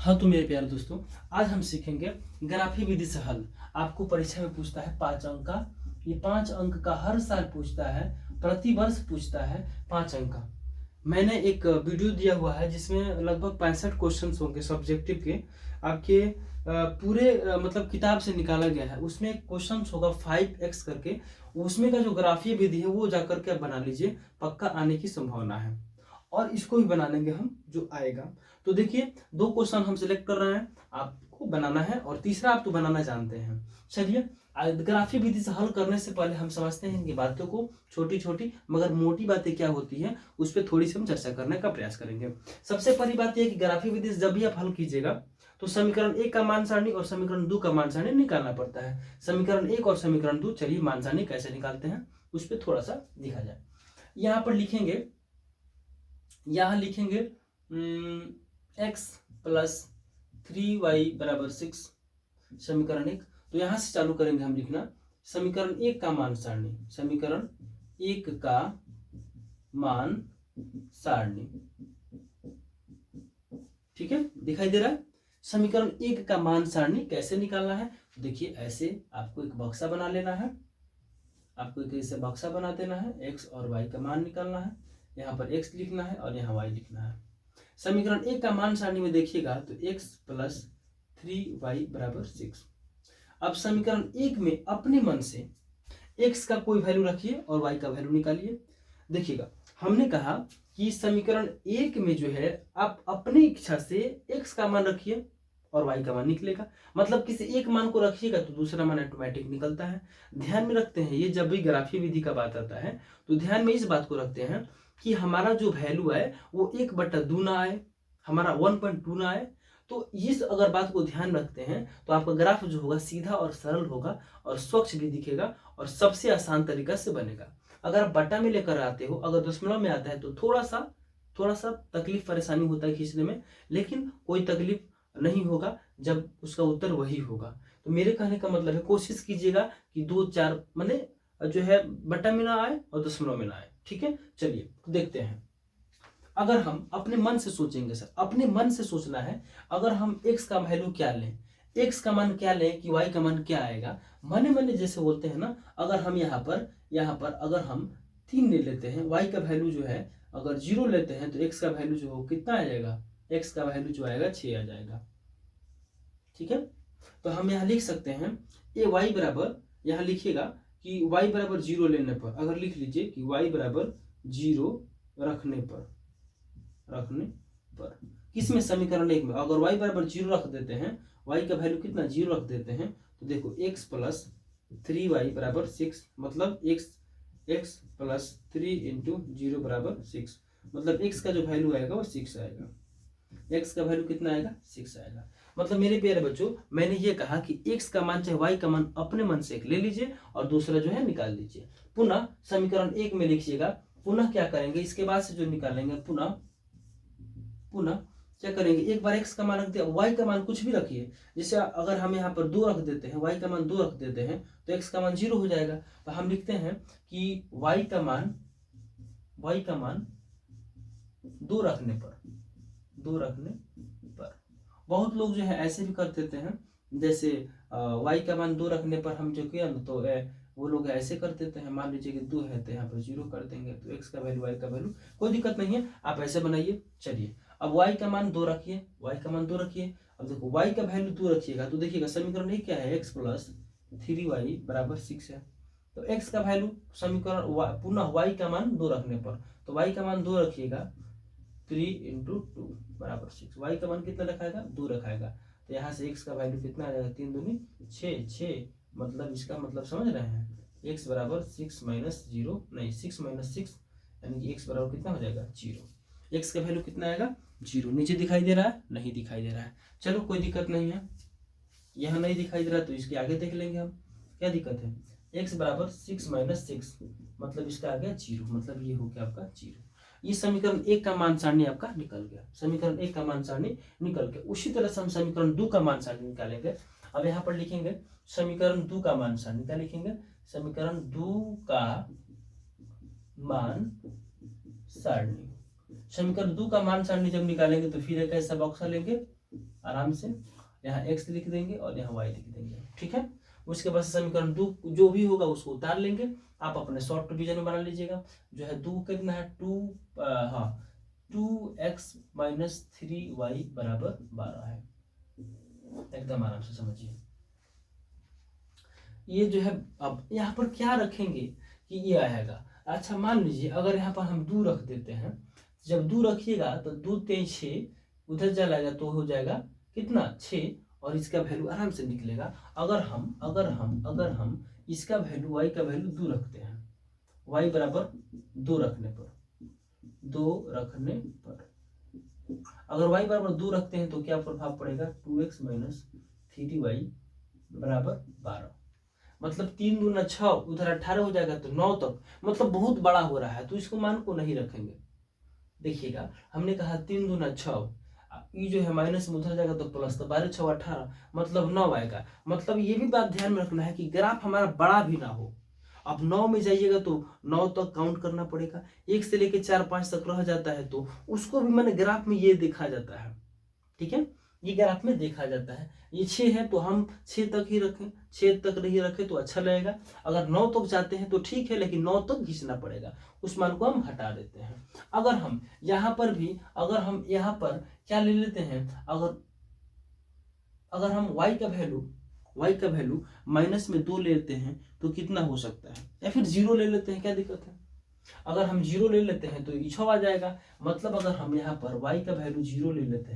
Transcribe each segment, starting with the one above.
हाँ तो मेरे प्यारे दोस्तों, आज हम सीखेंगे ग्राफी विधि से हल। आपको परीक्षा में पूछता है 5 अंक का, ये 5 अंक का हर साल पूछता है, प्रति वर्ष पूछता है 5 अंक का। मैंने एक वीडियो दिया हुआ है जिसमें लगभग 65 क्वेश्चन होंगे सब्जेक्टिव के, आपके पूरे मतलब किताब से निकाला गया है। उसमें एक क्वेश्चन होगा 5x करके, उसमें का जो ग्राफीय विधि है वो जाकर के आप बना लीजिए, पक्का आने की संभावना है। और इसको भी बना लेंगे हम, जो आएगा। तो देखिए, 2 क्वेश्चन हम सिलेक्ट कर रहे हैं, आपको बनाना है, और तीसरा आप तो बनाना जानते हैं। चलिए, ग्राफी विधि से हल करने से पहले हम समझते हैं कि बातों को, छोटी छोटी मगर मोटी बातें क्या होती हैं उस पर थोड़ी सी हम चर्चा करने का प्रयास करेंगे। सबसे पहली बात यह है कि ग्राफी विधि से जब भी आप हल कीजिएगा तो समीकरण 1 का मान सारणी और समीकरण 2 का मान सारणी निकालना पड़ता है। समीकरण 1 और समीकरण 2, चलिए मान सारणी कैसे निकालते हैं उस पर थोड़ा सा दिखा जाए। यहाँ पर लिखेंगे, यहाँ लिखेंगे x प्लस 3y बराबर 6, समीकरण 1। तो यहां से चालू करेंगे हम लिखना समीकरण 1 का मान सारणी, समीकरण 1 का मान सारणी। ठीक है, दिखाई दे रहा है। समीकरण 1 का मान सारणी कैसे निकालना है, तो देखिए ऐसे आपको एक बक्सा बना लेना है, आपको एक ऐसे बक्सा बना देना है, x और y का मान निकालना है, यहाँ पर x लिखना है और यहाँ y लिखना है। समीकरण 1 का मान सारणी में देखिएगा तो x प्लस 3y बराबर 6। अब समीकरण 1 में अपने मन से x का कोई वैल्यू रखिए और y का वैल्यू निकालिए। देखिएगा, हमने कहा कि समीकरण 1 में जो है आप अपनी इच्छा से x का मान रखिए और y का मान निकलेगा। मतलब किसी एक मान को रखिएगा तो दूसरा मान ऑटोमेटिक निकलता है। ध्यान में रखते हैं, ये जब भी ग्राफी विधि का बात आता है तो ध्यान में इस बात को रखते हैं कि हमारा जो वैल्यू है वो 1/2 ना आए, हमारा 1.2 ना आए। तो इस अगर बात को ध्यान रखते हैं तो आपका ग्राफ जो होगा सीधा और सरल होगा और स्वच्छ भी दिखेगा और सबसे आसान तरीका से बनेगा। अगर आप बट्टा में लेकर आते हो, अगर दशमलव में आता है तो थोड़ा सा तकलीफ परेशानी होता है खींचने में, लेकिन कोई तकलीफ नहीं होगा जब उसका उत्तर वही होगा। तो मेरे कहने का मतलब है, कोशिश कीजिएगा कि 2-4 माने जो है बट्टा में ना आए और दशमलव में ना आए। ठीक है, चलिए देखते हैं। अगर हम अपने मन से सोचेंगे, सर अपने मन से सोचना है, अगर हम x का वैल्यू क्या लें, x का मान क्या लें कि y का मान क्या आएगा, मने मने जैसे बोलते हैं ना। अगर हम यहाँ पर अगर हम 3 ले लेते हैं, y का वैल्यू जो है अगर 0 लेते हैं तो x का वैल्यू जो हो कितना आ जाएगा, x का वैल्यू जो आएगा 6 आ जाएगा। ठीक है, तो हम यहाँ लिख सकते हैं ये y बराबर, यहाँ लिखिएगा कि y बराबर 0 लेने पर, अगर लिख लीजिए कि y बराबर 0 रखने पर किसमें, समीकरण 1 में अगर y बराबर 0 रख देते हैं, y का वैल्यू कितना 0 रख देते हैं, तो देखो x प्लस 3y बराबर 6, मतलब x प्लस 3 इंटू 0 बराबर 6, मतलब x का जो वैल्यू आएगा वो 6 आएगा। x का वैल्यू कितना आएगा, 6 आएगा। मतलब मेरे प्यारे बच्चों, मैंने ये कहा कि x का मान चाहे y का मान अपने मन से एक ले लीजिए और दूसरा जो है निकाल लीजिए। पुनः समीकरण 1 में लिखिएगा, पुनः क्या करेंगे, इसके बाद से जो निकालेंगे पुनः क्या करेंगे, एक बार x का मान रख दिया, y का मान कुछ भी रखिए। जैसे अगर हम यहाँ पर 2 रख देते हैं, y का मान 2 रख देते हैं तो x का मान 0 हो जाएगा। तो हम लिखते हैं कि y का मान 2 रखने पर, बहुत लोग जो है ऐसे भी कर देते हैं, जैसे y का मान 2 रखने पर हम जो किया ना, तो वो लोग ऐसे कर देते हैं। मान लीजिए कि 2 है तो यहाँ पर 0 कर देंगे, तो x का वैल्यू y का वैल्यू, कोई दिक्कत नहीं है, आप ऐसे बनाइए। चलिए, अब y का मान 2 रखिए, अब देखो y का वैल्यू 2 रखिएगा तो देखिएगा समीकरण 1 क्या है, x प्लस 3y बराबर 6 है। तो x का वैल्यू समीकरण पुनः y का मान 2 रखने पर, तो y का मान 2 रखिएगा, 3 इंटू 2 बराबर 6, y का मान कितना रखाएगा, 2 रखाएगा। तो यहाँ से x का वैल्यू कितना आ जाएगा, 3 दूनी 6, मतलब इसका मतलब समझ रहे हैं, x बराबर 6 माइनस 0 नहीं 6 माइनस 6, यानी कि x बराबर कितना हो जाएगा, 0। x का वैल्यू कितना आएगा, 0। नीचे दिखाई दे रहा है, नहीं दिखाई दे रहा है, चलो कोई दिक्कत नहीं है। यहाँ नहीं दिखाई दे रहा तो इसके आगे देख लेंगे हम, क्या दिक्कत है। x बराबर 6 माइनस 6, मतलब इसका आ गया 0, मतलब ये हो गया आपका 0। ये समीकरण 1 का मान सारणी आपका निकल गया, समीकरण 1 का मान सारणी निकल गया। उसी तरह से हम समीकरण 2 का मान सारणी निकालेंगे। अब यहाँ पर लिखेंगे समीकरण 2 का मान सारणी, क्या लिखेंगे, समीकरण 2 का मान सारणी। समीकरण 2 का मान सारणी जब निकालेंगे तो फिर एक ऐसा बक्सा लेंगे, आराम से यहाँ x लिख देंगे और यहाँ y लिख देंगे, ठीक है। उसके बाद समीकरण 2 जो भी होगा उसको उतार लेंगे, आप अपने शॉर्ट डिवीजन में बना लीजिएगा। जो है 2 कितना है 2x माइनस 3y बराबर 12 है। एकदम आराम से समझिए। ये जो है अब यहाँ पर क्या रखेंगे कि ये आएगा। अच्छा मान लीजिए अगर यहाँ पर हम 2 रख देते हैं, जब 2 रखिएगा तो 2 3 6 उधर चलाएगा तो हो जाएगा कितना 6, और इसका वैल्यू आराम से निकलेगा। अगर हम इसका वैल्यू y का वैल्यू 2 रखते हैं, y बराबर 2 रखने पर अगर y बराबर 2 रखते हैं तो क्या प्रभाव पड़ेगा 2x माइनस 3y बराबर 12, मतलब 3 दूना 6 उधर 18 हो जाएगा तो 9 तक, मतलब बहुत बड़ा हो रहा है तो इसको मान को नहीं रखेंगे। देखिएगा हमने कहा 3 दूना 6, ये जो है माइनस में उधर जाएगा तो प्लस, तो 12 6 18 मतलब 9 आएगा। मतलब ये भी बात ध्यान में रखना है कि ग्राफ हमारा बड़ा भी ना हो। अब 9 में जाइएगा तो 9 तक काउंट करना पड़ेगा, 1 से लेके 4 5 तक रह जाता है तो उसको भी मैंने ग्राफ में ये देखा जाता है, ठीक है, ये ग्राफ में देखा जाता है। ये 6 है तो हम 6 तक ही रखें, 6 तक नहीं रखें तो अच्छा लगेगा। अगर 9 तक जाते हैं तो ठीक है, लेकिन 9 तक खींचना पड़ेगा, उस मान को हम हटा देते हैं। अगर हम यहाँ पर भी यहाँ पर क्या ले लेते हैं, अगर हम y का वैल्यू माइनस में 2 ले लेते हैं तो कितना हो सकता है, या फिर 0 ले लेते हैं, क्या दिक्कत है। अगर हम 0 ले लेते हैं तो ये 6 आ जाएगा, मतलब अगर हम यहाँ पर y का वैल्यू 0 ले लेते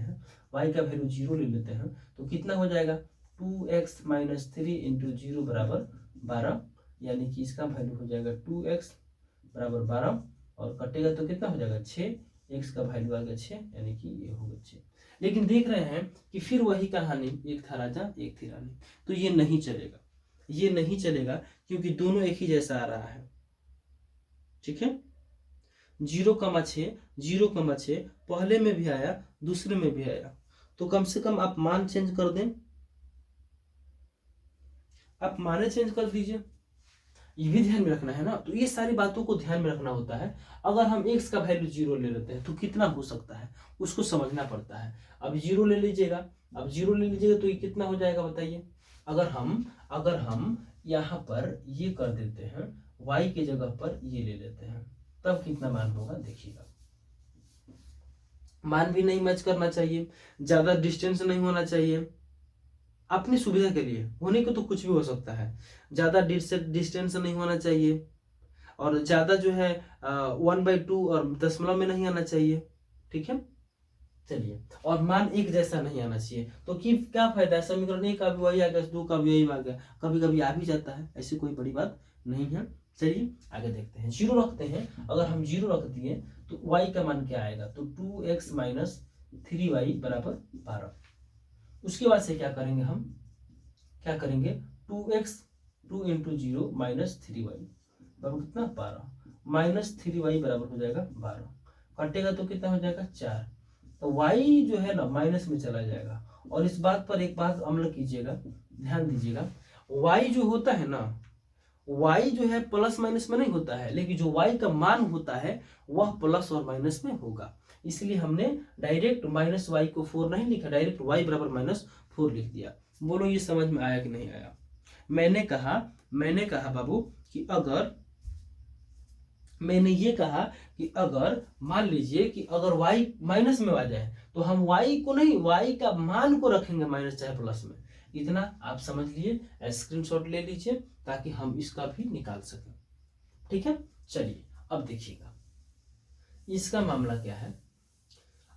हैं, तो कितना हो जाएगा 2x माइनस 3 इंटू 0 बराबर 12, यानी कि इसका वैल्यू हो जाएगा 2x बराबर 12, और कटेगा तो कितना हो जाएगा 6, x का वैल्यू आ गया 6, यानी कि ये होगा 6। लेकिन देख रहे हैं कि फिर वही कहानी, एक था राजा एक थी रानी, तो ये नहीं चलेगा, क्योंकि दोनों एक ही जैसा आ रहा है, ठीक है। 0,6 पहले में भी आया दूसरे में भी आया, तो कम से कम आप मान चेंज कर दें, आप माने चेंज कर दीजिए, ये भी ध्यान में रखना है ना। तो ये सारी बातों को ध्यान में रखना होता है। अगर हम x का वैल्यू 0 ले लेते हैं तो कितना हो सकता है उसको समझना पड़ता है। अब 0 ले लीजिएगा, तो ये कितना हो जाएगा बताइए। अगर हम यहाँ पर ये कर देते हैं, y के जगह पर ये ले लेते हैं, तब कितना मान होगा देखिएगा। मान भी नहीं मैच करना चाहिए, ज्यादा डिस्टेंस नहीं होना चाहिए, अपनी सुविधा के लिए होने को तो कुछ भी हो सकता है, ज्यादा डिस्टेंस नहीं होना चाहिए, और ज्यादा जो है 1/2 और दशमलव में नहीं आना चाहिए, ठीक है। चलिए, और मान एक जैसा नहीं आना चाहिए, तो क्या फायदा है, समीकरण 1 का भी वही आ गया, 2 का भी वही आ गया, कभी कभी आ भी जाता है, ऐसी कोई बड़ी बात नहीं है। चलिए आगे देखते हैं, 0 रखते हैं। अगर हम 0 रख दिए तो y का मान क्या आएगा, तो 2x माइनस 3y बराबर 12। उसके बाद से क्या करेंगे, 2 इंटू 0 माइनस 3y बराबर कितना 12, माइनस 3y बराबर हो जाएगा 12, कटेगा तो कितना हो जाएगा 4, तो y जो है ना माइनस में चला जाएगा। और इस बात पर एक बात अमल कीजिएगा, ध्यान दीजिएगा, y जो होता है ना, y जो है प्लस माइनस में नहीं होता है, लेकिन जो y का मान होता है वह प्लस और माइनस में होगा। इसलिए हमने डायरेक्ट माइनस y को 4 नहीं लिखा, डायरेक्ट y बराबर -4 लिख दिया। बोलो ये समझ में आया कि नहीं आया। मैंने कहा बाबू कि अगर मान लीजिए कि अगर y माइनस में आ जाए तो हम y को नहीं, y का मान को रखेंगे माइनस चाहे प्लस में। इतना आप समझ लिए, स्क्रीनशॉट ले लीजिए ताकि हम इसका भी निकाल सकें, ठीक है। चलिए अब देखिएगा इसका मामला क्या है।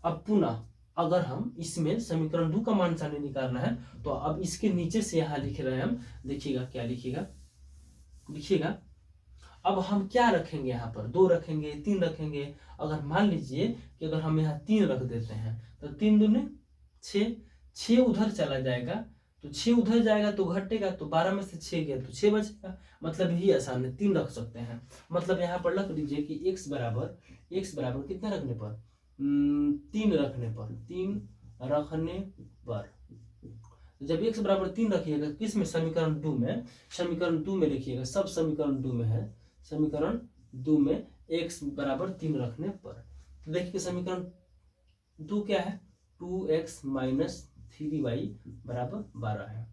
अब पुनः अगर हम इसमें समीकरण 2 का मान सारणी निकालना है तो अब इसके नीचे से यहां लिख रहे हैं हम, देखिएगा क्या लिखिएगा। अब हम क्या रखेंगे, यहाँ पर 2 रखेंगे, 3 रखेंगे। अगर मान लीजिए कि अगर हम यहाँ 3 रख देते हैं तो 3 दूने 6 उधर चला जाएगा, तो 6 उधर जाएगा तो घटेगा, तो 12 में से 6 गया तो 6 बचेगा। मतलब यही आसान है, 3 रख सकते हैं। मतलब यहाँ पर रख लीजिए कि x बराबर कितना रखने पर, 3 रखने पर जब x बराबर 3 रखिएगा किस में, समीकरण 2 में लिखिएगा, सब समीकरण 2 में है, समीकरण 2 में x बराबर 3 रखने पर। तो देखिए समीकरण 2 क्या है, 2x माइनस 3y बराबर 12 है।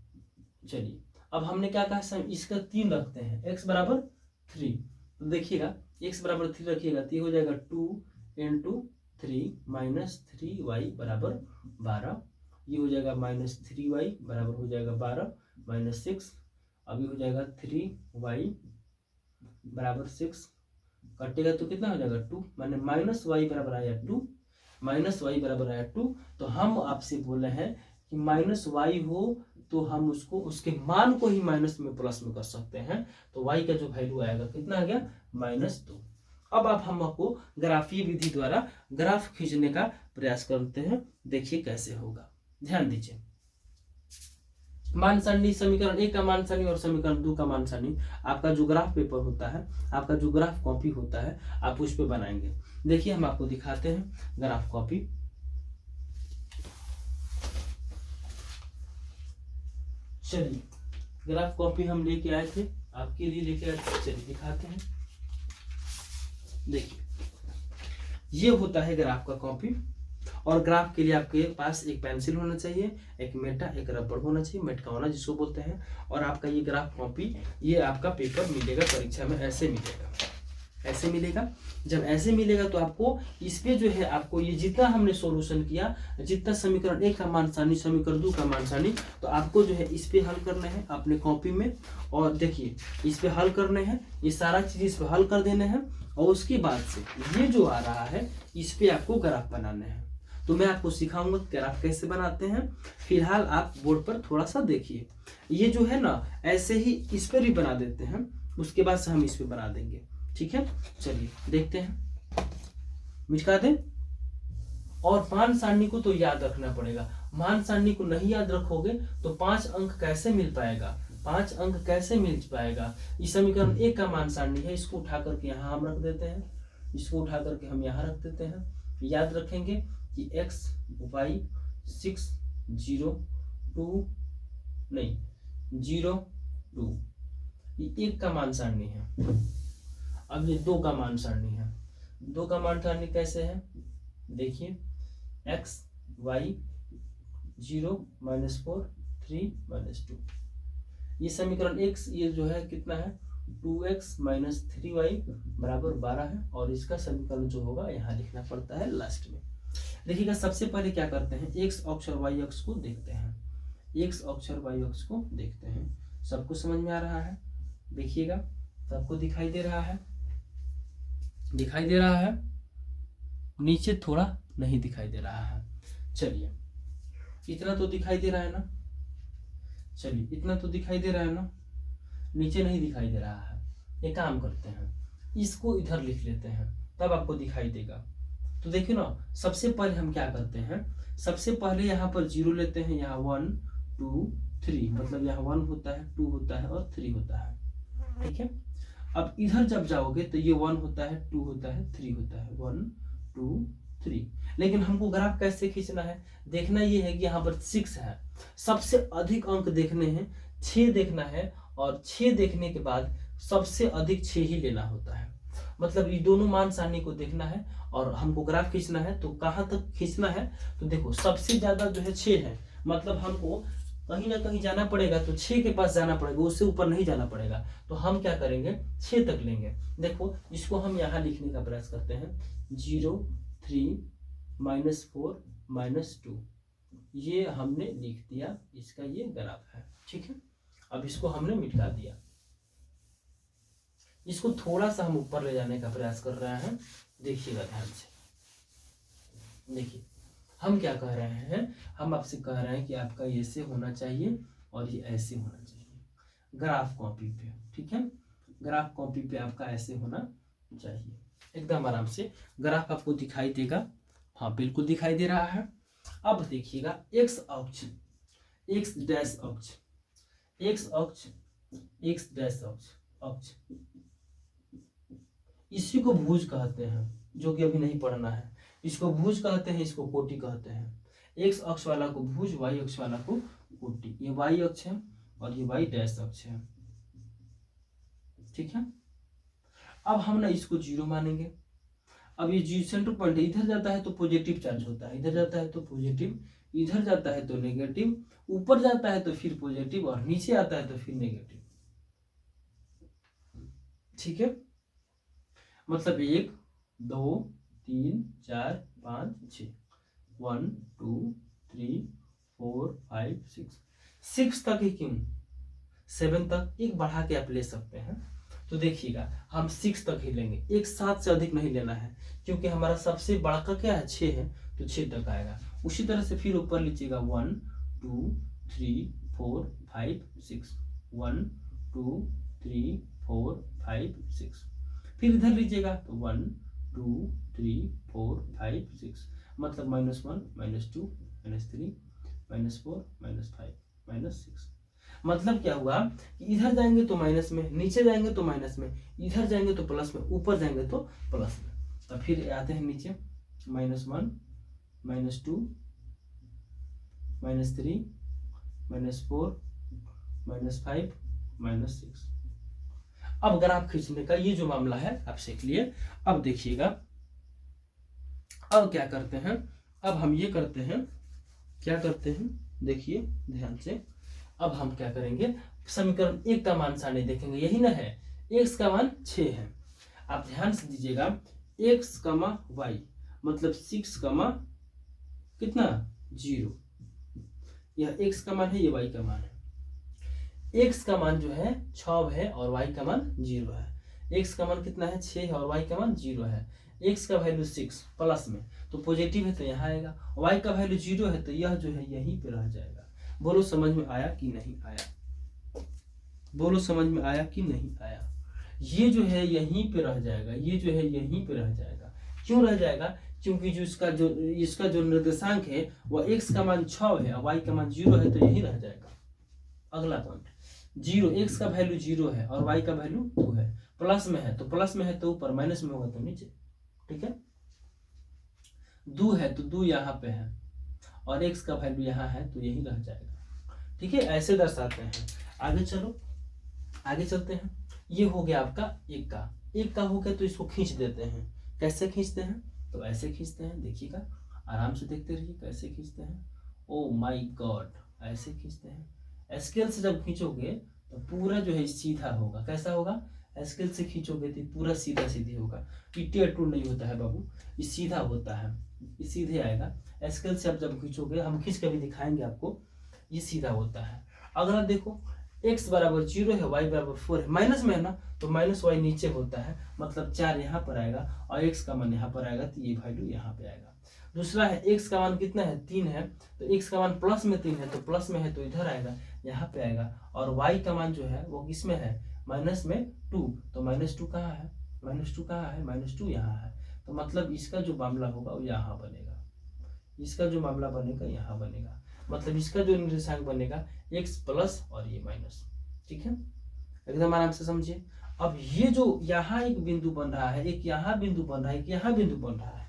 चलिए अब हमने क्या कहा, इसका 3 रखते हैं, x बराबर 3। तो देखिएगा x बराबर 3 रखिएगा तो ये हो जाएगा 2 इंटू 3 माइनस 3y बराबर 12। ये हो जाएगा माइनस 3y बराबर हो जाएगा 12 माइनस 6। अभी हो जाएगा 3y बराबर 6, कटेगा तो कितना हो जाएगा 2, माने माइनस वाई बराबर आया 2, माइनस वाई बराबर आया 2। तो हम आपसे बोले हैं कि माइनस वाई हो तो हम उसको उसके मान को ही माइनस में प्लस में कर सकते हैं। तो y का जो वैल्यू आएगा कितना आ गया, -2। अब आप हम आपको ग्राफीय विधि द्वारा ग्राफ खींचने का प्रयास करते हैं, देखिए कैसे होगा। ध्यान दीजिए, मान सारणी, समीकरण 1 का मान सारणी और समीकरण 2 का मान सारणी आपका जो ग्राफ पेपर होता है, आपका जो ग्राफ कॉपी होता है, आप उस पे बनाएंगे। देखिए हम आपको दिखाते हैं ग्राफ कॉपी। चलिए ग्राफ कॉपी हम लेके आए थे, आपके लिए लेके आए थे, चलिए दिखाते हैं। देखिए ये होता है ग्राफ का कॉपी, और ग्राफ के लिए आपके पास एक पेंसिल होना चाहिए, एक मेटा, एक रबड़ होना चाहिए, मेटकाउना जिसको बोलते हैं। और आपका ये ग्राफ कॉपी, ये आपका पेपर मिलेगा परीक्षा में, ऐसे मिलेगा, ऐसे मिलेगा। जब ऐसे मिलेगा तो आपको इस पे जो है, आपको ये जितना हमने सॉल्यूशन किया, जितना समीकरण 1 का मान सारणी, समीकरण 2 का मान सारणी, तो आपको जो है इस पे हल करना है अपने कॉपी में। और देखिए इस पे हल करने हैं, ये सारा चीज इस पे हल कर देने हैं, और उसके बाद से ये जो आ रहा है इस पे आपको ग्राफ बनाने हैं। तो मैं आपको सिखाऊंगा ग्राफ कैसे बनाते हैं। फिलहाल आप बोर्ड पर थोड़ा सा देखिए, ये जो है ना ऐसे ही इस पर भी बना देते हैं, उसके बाद से हम इस पे बना देंगे, ठीक है। चलिए देखते हैं, मिटा दें। और मान सारणी को तो याद रखना पड़ेगा, मान सारणी को नहीं याद रखोगे तो 5 अंक कैसे मिल पाएगा, 5 अंक कैसे मिल पाएगा। इस समीकरण 1 का मान सारणी है, इसको उठा करके यहाँ हम रख देते हैं, इसको उठा करके हम यहाँ रख देते हैं। याद रखेंगे कि x y 6 0 2 नहीं 0 2 ये 1 का मान सारणी है। अब ये 2 का मान सारणी है। 2 का मान सारणी कैसे है, देखिए x y 0 -4 3 -2। ये समीकरण 1 ये जो है कितना है, 2x - 3y बराबर 12 है। और इसका समीकरण जो होगा यहाँ लिखना पड़ता है लास्ट में। देखिएगा सबसे पहले क्या करते हैं, x अक्ष और y अक्ष को देखते हैं, x अक्ष और y अक्ष को देखते हैं। सबको समझ में आ रहा है, देखिएगा सबको दिखाई दे रहा है, दिखाई दे रहा है, नीचे थोड़ा नहीं दिखाई दे रहा है। चलिए इतना तो दिखाई दे रहा है ना, चलिए इतना तो दिखाई दे रहा है ना, नीचे नहीं दिखाई दे रहा है। एक काम करते हैं, इसको इधर लिख लेते हैं, तब आपको दिखाई देगा। तो देखिए ना, सबसे पहले हम क्या करते हैं, सबसे पहले यहाँ पर 0 लेते हैं, यहाँ 1 2 3, मतलब यहाँ 1 होता है, 2 होता है और 3 होता है, ठीक है। अब इधर जब जाओगे तो ये 1 होता है, 2 होता है, 3 होता है, 1 2 3। लेकिन हमको ग्राफ कैसे खींचना है, देखना ये है कि यहाँ पर 6 है, सबसे अधिक अंक देखने हैं, 6 देखना है, और 6 देखने के बाद सबसे अधिक 6 ही लेना होता है। मतलब ये दोनों मान सारणी को देखना है और हमको ग्राफ खींचना है। तो कहाँ तक खींचना है, तो देखो सबसे ज्यादा जो है 6 है, मतलब हमको कहीं ना कहीं जाना पड़ेगा, तो 6 के पास जाना पड़ेगा, उससे ऊपर नहीं जाना पड़ेगा। तो हम क्या करेंगे, 6 तक लेंगे। देखो इसको हम यहाँ लिखने का प्रयास करते हैं, 0 3 -4 -2, ये हमने लिख दिया, इसका ये ग्राफ है, ठीक है। अब इसको हमने मिटा दिया, इसको थोड़ा सा हम ऊपर ले जाने का प्रयास कर रहे हैं, देखिएगा ध्यान से। देखिए हम क्या कह रहे हैं, हम आपसे कह रहे हैं कि आपका ये ऐसे होना चाहिए और ये ऐसे होना चाहिए ग्राफ कॉपी पे, ठीक है। ग्राफ कॉपी पे आपका ऐसे होना चाहिए, एकदम आराम से ग्राफ आपको दिखाई देगा। हाँ बिल्कुल दिखाई दे रहा है। अब देखिएगा x अक्ष, x डैश अक्ष, x अक्ष, x डैश अक्ष, इसी को भुज कहते हैं, जो कि अभी नहीं पढ़ना है। इसको भुज कहते हैं, इसको कोटि कहते हैं। x अक्ष वाला को भुज, y अक्ष वाला को कोटि। ये y अक्ष है और ये y डैश अक्ष है, ठीक है। अब हम ना इसको 0 मानेंगे। अब ये जी सेंटर पॉइंट इधर जाता है तो पॉजिटिव चार्ज होता है, इधर जाता है तो पॉजिटिव इधर जाता है तो नेगेटिव, ऊपर जाता है तो फिर पॉजिटिव, और नीचे आता है तो फिर नेगेटिव। ठीक है, मतलब 1 2 3 4 5 6, 1 2 3 4 5 6 तक ही क्यों, 7 तक एक बढ़ा के आप ले सकते हैं। तो देखिएगा हम 6 तक ही लेंगे, एक साथ से अधिक नहीं लेना है, क्योंकि हमारा सबसे बड़ा का क्या है 6 है, तो 6 तक आएगा। उसी तरह से फिर ऊपर लीजिएगा 1 2 3 4 5 6, 1 2 3 4 5 6, फिर इधर लीजिएगा तो 1 2 3 4 5 6, मतलब -1 -2 -3 -4 -5 -6। मतलब क्या हुआ कि इधर जाएंगे तो माइनस में, नीचे जाएंगे तो माइनस में, इधर जाएंगे तो प्लस में, ऊपर जाएंगे तो प्लस में। तो फिर आते हैं नीचे -1 -2 -3 -4 -5 -6। अब ग्राफ खींचने का ये जो मामला है आप सीख लिए। अब देखिएगा अब क्या करते हैं, अब हम ये करते हैं, क्या करते हैं देखिए ध्यान से। अब हम क्या करेंगे, समीकरण 1 का मान सारणी देखेंगे, यही ना है, x का मान 6 है। आप ध्यान से दीजिएगा x, y मतलब 6, कितना 0, यह x का मान है, ये y का मान है। x का मान जो है 6 है और y का मान 0 है। x का मान कितना है 6 है और y का मान 0 है। x का वैल्यू 6 प्लस में तो पॉजिटिव है तो यहाँ आएगा, y का वैल्यू 0 है तो यह जो है यहीं पे रह जाएगा। बोलो समझ में आया कि नहीं आया, बोलो समझ में आया कि नहीं आया। ये जो है यहीं पे रह जाएगा, ये जो है यहीं पे रह जाएगा। क्यों रह जाएगा, क्योंकि जो इसका जो निर्देशांक है वह x का मान 6 है और y का मान 0 है तो यही रह जाएगा। अगला पॉइंट 0, x का वैल्यू 0 है और y का वैल्यू 2 है, प्लस में है तो प्लस में है तो ऊपर, माइनस में होगा तो नीचे। ठीक है, 2 है तो 2 यहाँ पे है और x का वैल्यू यहाँ है तो यही रह जाएगा। ठीक है, ऐसे दर्शाते हैं। आगे चलो, आगे चलते हैं। ये हो गया आपका एक का हो गया तो इसको खींच देते हैं। कैसे खींचते हैं, तो ऐसे खींचते हैं, देखिएगा आराम से देखते रहिए कैसे खींचते हैं। ओ माय गॉड, ऐसे खींचते हैं। स्केल से जब खींचोगे तो पूरा जो है सीधा होगा। कैसा होगा, स्केल से खींचोगे तो पूरा सीधा सीधी होगा, टेढ़ टूढ़ नहीं होता है बाबू, ये सीधा होता है, ये सीधे आएगा। स्केल से आप जब खींचोगे, हम खींच के भी दिखाएंगे आपको, ये सीधा होता है। अगर देखो x बराबर 0 है, y बराबर 4 है, माइनस में है ना तो माइनस y नीचे होता है, मतलब 4 यहाँ पर आएगा और x का मान यहाँ पर आएगा तो ये वैल्यू यहाँ पे आएगा। दूसरा है x का मान कितना है 3 है, तो x का मान प्लस में 3 है तो प्लस में है तो इधर आएगा, यहाँ पे आएगा। और y का मान जो है वो किसमें है, माइनस में 2, तो -2 कहाँ है, -2 कहाँ है, -2 यहाँ है। तो मतलब इसका जो मामला होगा वो यहाँ बनेगा, इसका जो मामला बनेगा यहाँ बनेगा, मतलब इसका जो निर्देशांक बनेगा x प्लस और ये माइनस। ठीक है, एकदम आराम से समझिए। अब ये जो यहाँ एक बिंदु बन रहा है, एक यहाँ बिंदु बन रहा है, एक यहाँ बिंदु बन रहा है,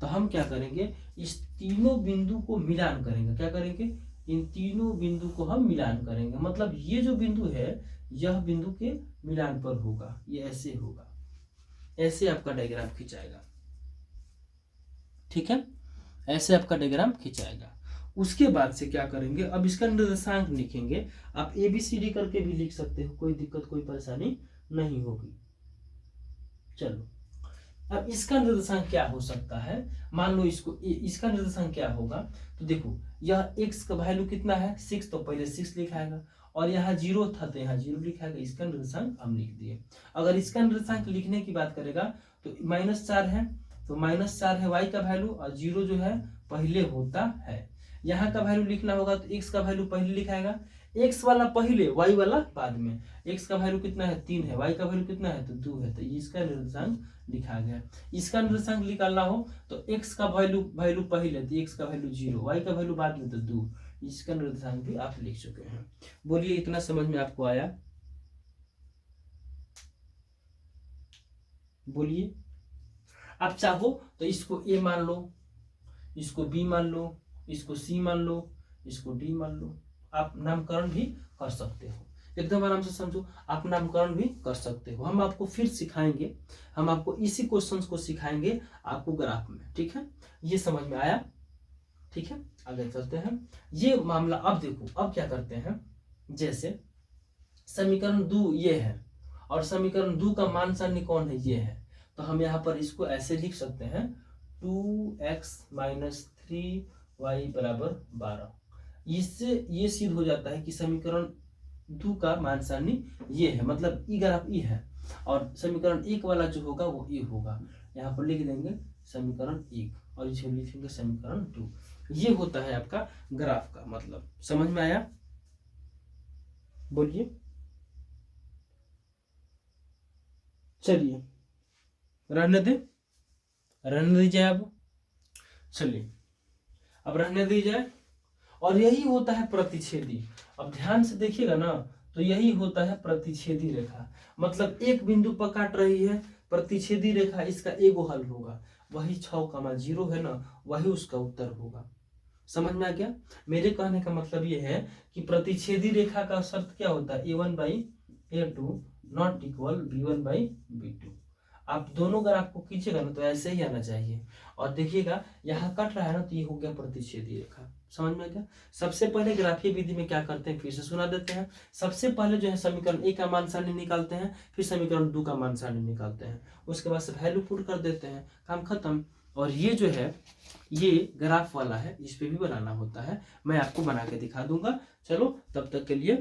तो हम क्या करेंगे, इस तीनों बिंदु को मिलान करेंगे। क्या करेंगे, इन तीनों बिंदु को हम मिलान करेंगे। मतलब ये जो बिंदु है यह बिंदु के मिलान पर होगा, ये ऐसे होगा, ऐसे आपका डायग्राम खिंचाएगा। ठीक है, ऐसे आपका डायग्राम खिंचाएगा। उसके बाद से क्या करेंगे, अब इसका निर्देशांक लिखेंगे। आप ABCD करके भी लिख सकते हो, कोई दिक्कत कोई परेशानी नहीं होगी। चलो, अब इसका निर्देशांक क्या हो सकता है, मान लो इसका निर्देशांक क्या होगा, तो देखो यह x का वैल्यू कितना है 6, तो पहले 6 लिखाएगा, और यहाँ 0 था तो यहाँ 0 लिखाएगा। इसका निर्देशांक हम लिख दिए। अगर इसका निर्देशांक लिखने की बात करेगा तो -4 है, तो -4 है y का वैल्यू, और 0 जो है पहले होता है। यहाँ का वैल्यू लिखना होगा तो x का वैल्यू पहले लिखाएगा, x वाला पहले y वाला बाद में। x का वैल्यू कितना है 3 है, y का वैल्यू कितना है तो 2 है, तो इसका निर्देशांक लिखा गया। इसका निर्देशांक निकालना हो तो x का वैल्यू पहले तो x का वैल्यू 0, y का वैल्यू बाद में तो 2। इसका निर्देशांक भी आप लिख चुके हैं। बोलिए इतना समझ में आपको आया, बोलिए। आप चाहो तो इसको A मान लो, इसको B मान लो, इसको C मान लो, इसको D मान लो। आप नामकरण भी कर सकते हो, एकदम आराम से समझो, आप नामकरण भी कर सकते हो। हम आपको फिर सिखाएंगे, हम आपको इसी क्वेश्चंस को सिखाएंगे आपको ग्राफ में। ठीक है, ये समझ में आया। ठीक है, आगे चलते हैं। ये मामला अब देखो, अब क्या करते हैं, जैसे समीकरण 2 ये है और समीकरण 2 का मान सारणी कौन है, ये है। तो हम यहाँ पर इसको ऐसे लिख सकते हैं 2x - 3y = 12। इससे ये सिद्ध हो जाता है कि समीकरण 2 का मान सारणी ये है, मतलब ई ग्राफ ई है और समीकरण 1 वाला जो होगा वो ई होगा। यहाँ पर लिख देंगे समीकरण 1 और इसे लिखेंगे समीकरण 2। ये होता है आपका ग्राफ का मतलब। समझ में आया? बोलिए। चलिए रहने दीजिए अब। चलिए अब रहने दीजिए। और यही होता है प्रतिच्छेदी। अब ध्यान से देखिएगा ना, तो यही होता है प्रतिच्छेदी रेखा। मतलब एक बिंदु पर काट रही है प्रतिच्छेदी रेखा, इसका एगो हल होगा, वही 6,0 है ना, वही उसका उत्तर होगा। समझ में आ गया? मेरे कहने का मतलब ये है कि प्रतिच्छेदी रेखा का शर्त क्या होता है, a1/a2 नॉट इक्वल b1/b2। आप दोनों अगर आपको कीजिएगा ना तो ऐसे ही आना चाहिए। और देखिएगा यहाँ कट रहा है ना, तो ये हो गया प्रतिच्छेदी रेखा। समझ में आ गया? सबसे पहले ग्राफीय विधि में क्या करते हैं, फिर से सुना देते हैं। सबसे पहले जो है समीकरण 1 का मान सारणी निकालते हैं, फिर समीकरण 2 का मान सारणी निकालते हैं, उसके बाद से वैल्यू पुट कर देते हैं, काम खत्म। और ये जो है ये ग्राफ वाला है, इस पे भी बनाना होता है, मैं आपको बना के दिखा दूंगा। चलो तब तक के लिए